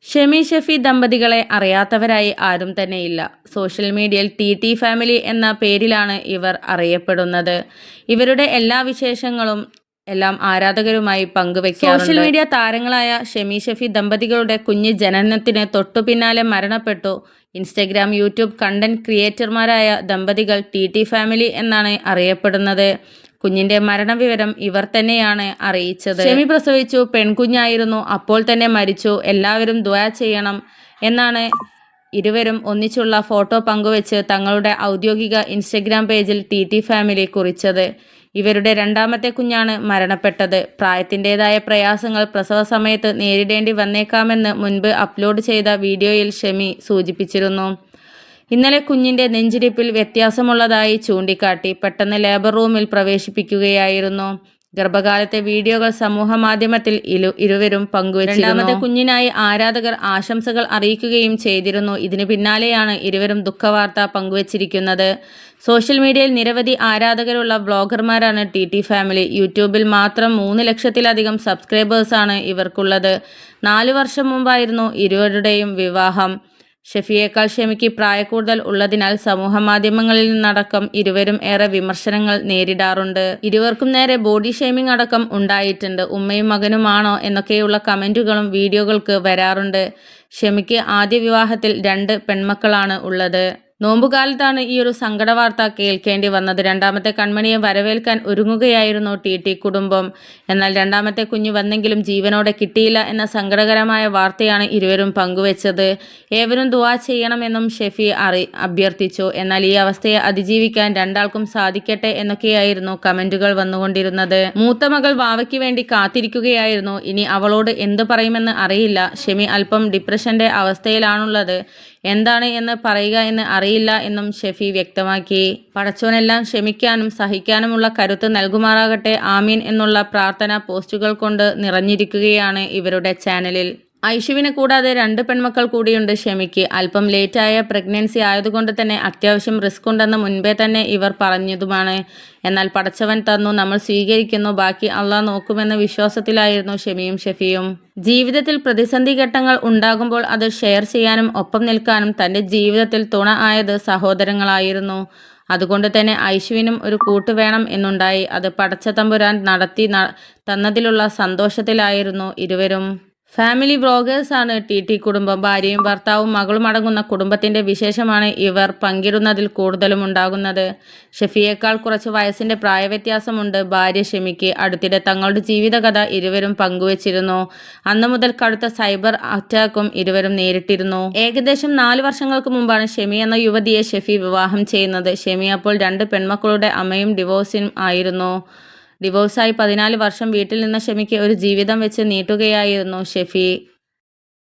ഷെമി ഷെഫി ദമ്പതികളെ അറിയാത്തവരായി ആരും തന്നെയില്ല. സോഷ്യൽ മീഡിയയിൽ ടി ഫാമിലി എന്ന പേരിലാണ് ഇവർ അറിയപ്പെടുന്നത്. ഇവരുടെ എല്ലാ വിശേഷങ്ങളും എല്ലാം ആരാധകരുമായി പങ്കുവെക്കാറുണ്ട്. സോഷ്യൽ മീഡിയ താരങ്ങളായ ഷെമി ഷെഫി ദമ്പതികളുടെ കുഞ്ഞ് ജനനത്തിന് തൊട്ടു പിന്നാലെ മരണപ്പെട്ടു. ഇൻസ്റ്റഗ്രാം, യൂട്യൂബ് കണ്ടന്റ് ക്രിയേറ്റർമാരായ ദമ്പതികൾ ടി ഫാമിലി എന്നാണ് അറിയപ്പെടുന്നത്. കുഞ്ഞിന്റെ മരണവിവരം ഇവർ തന്നെയാണ് അറിയിച്ചത്. ഷെമി പ്രസവിച്ചു, പെൺകുഞ്ഞായിരുന്നു, അപ്പോൾ തന്നെ മരിച്ചു, എല്ലാവരും ദുആ ചെയ്യണം എന്നാണ് ഇരുവരും ഒന്നിച്ചുള്ള ഫോട്ടോ പങ്കുവെച്ച് തങ്ങളുടെ ഔദ്യോഗിക ഇൻസ്റ്റഗ്രാം പേജിൽ ടി ഫാമിലി കുറിച്ചത്. ഇവരുടെ രണ്ടാമത്തെ കുഞ്ഞാണ് മരണപ്പെട്ടത്. പ്രായത്തിൻ്റെതായ പ്രയാസങ്ങൾ പ്രസവ സമയത്ത് നേരിടേണ്ടി വന്നേക്കാമെന്ന് മുൻപ് അപ്ലോഡ് ചെയ്ത വീഡിയോയിൽ ഷെമി സൂചിപ്പിച്ചിരുന്നു. ഇന്നലെ കുഞ്ഞിന്റെ നെഞ്ചിടിപ്പിൽ വ്യത്യാസമുള്ളതായി ചൂണ്ടിക്കാട്ടി പെട്ടെന്ന് ലേബർ റൂമിൽ പ്രവേശിപ്പിക്കുകയായിരുന്നു. ഗർഭകാലത്തെ വീഡിയോകൾ സമൂഹമാധ്യമത്തിൽ ഇരുവരും പങ്കുവച്ചിരുന്നു. രണ്ടാമത്തെ കുഞ്ഞിനായി ആരാധകർ ആശംസകൾ അറിയിക്കുകയും ചെയ്തിരുന്നു. ഇതിനു പിന്നാലെയാണ് ഇരുവരും ദുഃഖവാർത്ത പങ്കുവച്ചിരിക്കുന്നത്. സോഷ്യൽ മീഡിയയിൽ നിരവധി ആരാധകരുള്ള വ്ളോഗർമാരാണ് ടി ഫാമിലി. യൂട്യൂബിൽ മാത്രം 3 ലക്ഷത്തിലധികം സബ്സ്ക്രൈബേഴ്സാണ് ഇവർക്കുള്ളത്. 4 വർഷം മുമ്പായിരുന്നു ഇരുവരുടെയും വിവാഹം. ഷെഫിയേക്കാൾ ഷെമിക്ക് പ്രായക്കൂടുതൽ ഉള്ളതിനാൽ സമൂഹമാധ്യമങ്ങളിൽ നിന്നടക്കം ഇരുവരും ഏറെ വിമർശനങ്ങൾ നേരിടാറുണ്ട്. ഇരുവർക്കും നേരെ ബോഡി ഷെയ്മിംഗ് അടക്കം ഉണ്ടായിട്ടുണ്ട്. ഉമ്മയും മകനുമാണോ എന്നൊക്കെയുള്ള കമന്റുകളും വീഡിയോകൾക്ക് വരാറുണ്ട്. ഷെമിക്ക് ആദ്യ വിവാഹത്തിൽ 2 പെൺമക്കളാണ് ഉള്ളത്. നോമ്പുകാലത്താണ് ഈ ഒരു സങ്കടവാർത്ത കേൾക്കേണ്ടി വന്നത്. രണ്ടാമത്തെ കൺമണിയെ വരവേൽക്കാൻ ഒരുങ്ങുകയായിരുന്നു ടി കുടുംബം. എന്നാൽ രണ്ടാമത്തെ കുഞ്ഞ് വന്നെങ്കിലും ജീവനോടെ കിട്ടിയില്ല എന്ന സങ്കടകരമായ വാർത്തയാണ് ഇരുവരും പങ്കുവെച്ചത്. ഏവരും ദുആ ചെയ്യണമെന്നും ഷെഫി അഭ്യർത്ഥിച്ചു. എന്നാൽ ഈ അവസ്ഥയെ അതിജീവിക്കാൻ രണ്ടാൾക്കും സാധിക്കട്ടെ എന്നൊക്കെയായിരുന്നു കമന്റുകൾ വന്നുകൊണ്ടിരുന്നത്. മൂത്ത മകൾ വാവയ്ക്ക് വേണ്ടി കാത്തിരിക്കുകയായിരുന്നു. ഇനി അവളോട് എന്തു പറയുമെന്ന് അറിയില്ല. ഷെമി അല്പം ഡിപ്രഷന്റെ അവസ്ഥയിലാണുള്ളത്. എന്താണ് എന്ന് പറയുക എന്ന് അറിയില്ല എന്നും ഷെഫി വ്യക്തമാക്കി. പടച്ചോനെല്ലാം ക്ഷമിക്കാനും സഹിക്കാനുമുള്ള കരുത്ത് നൽകുമാറാകട്ടെ, ആമീൻ എന്നുള്ള പ്രാർത്ഥന പോസ്റ്റുകൾ കൊണ്ട് നിറഞ്ഞിരിക്കുകയാണ് ഇവരുടെ ചാനലിൽ. ഐഷുവിനെ കൂടാതെ 2 പെൺമക്കൾ കൂടിയുണ്ട് ഷെമിക്ക്. അല്പം ലേറ്റായ പ്രഗ്നൻസി ആയതുകൊണ്ട് തന്നെ അത്യാവശ്യം റിസ്ക് ഉണ്ടെന്ന് മുൻപേ തന്നെ ഇവർ പറഞ്ഞതുമാണ്. എന്നാൽ പടച്ചവൻ തന്നു, നമ്മൾ സ്വീകരിക്കുന്നു, ബാക്കി അള്ളാഹ് നോക്കുമെന്ന വിശ്വാസത്തിലായിരുന്നു ഷെമിയും ഷെഫിയും. ജീവിതത്തിൽ പ്രതിസന്ധി ഘട്ടങ്ങൾ ഉണ്ടാകുമ്പോൾ അത് ഷെയർ ചെയ്യാനും ഒപ്പം നിൽക്കാനും തൻ്റെ ജീവിതത്തിൽ തുണ ആയത് സഹോദരങ്ങളായിരുന്നു. അതുകൊണ്ട് തന്നെ ഐഷുവിനും ഒരു കൂട്ട് വേണം എന്നുണ്ടായി. അത് പടച്ച തമ്പുരാൻ നടത്തി തന്നതിലുള്ള സന്തോഷത്തിലായിരുന്നു ഇരുവരും. ഫാമിലി വ്ളോഗേഴ്സാണ് ടി കുടുംബം. ഭാര്യയും ഭർത്താവും മകളും അടങ്ങുന്ന കുടുംബത്തിൻ്റെ വിശേഷമാണ് ഇവർ പങ്കിടുന്നതിൽ കൂടുതലും ഉണ്ടാകുന്നത്. ഷെഫിയേക്കാൾ കുറച്ച് വയസ്സിൻ്റെ പ്രായവ്യത്യാസമുണ്ട് ഭാര്യ ഷെമിക്ക്. അടുത്തിടെ തങ്ങളുടെ ജീവിതകഥ ഇരുവരും പങ്കുവച്ചിരുന്നു. അന്നു മുതൽ കടുത്ത സൈബർ അറ്റാക്കും ഇരുവരും നേരിട്ടിരുന്നു. ഏകദേശം 4 വർഷങ്ങൾക്ക് മുമ്പാണ് ഷെമി എന്ന യുവതിയെ ഷെഫി വിവാഹം ചെയ്യുന്നത്. ഷെമി അപ്പോൾ 2 പെൺമക്കളുടെ അമ്മയും ഡിവോഴ്സിനും ആയിരുന്നു. ഡിവോഴ്സായി 14 വർഷം വീട്ടിൽ നിന്ന ഷെമിക്ക് ഒരു ജീവിതം വെച്ച് നീട്ടുകയായിരുന്നു ഷെഫി.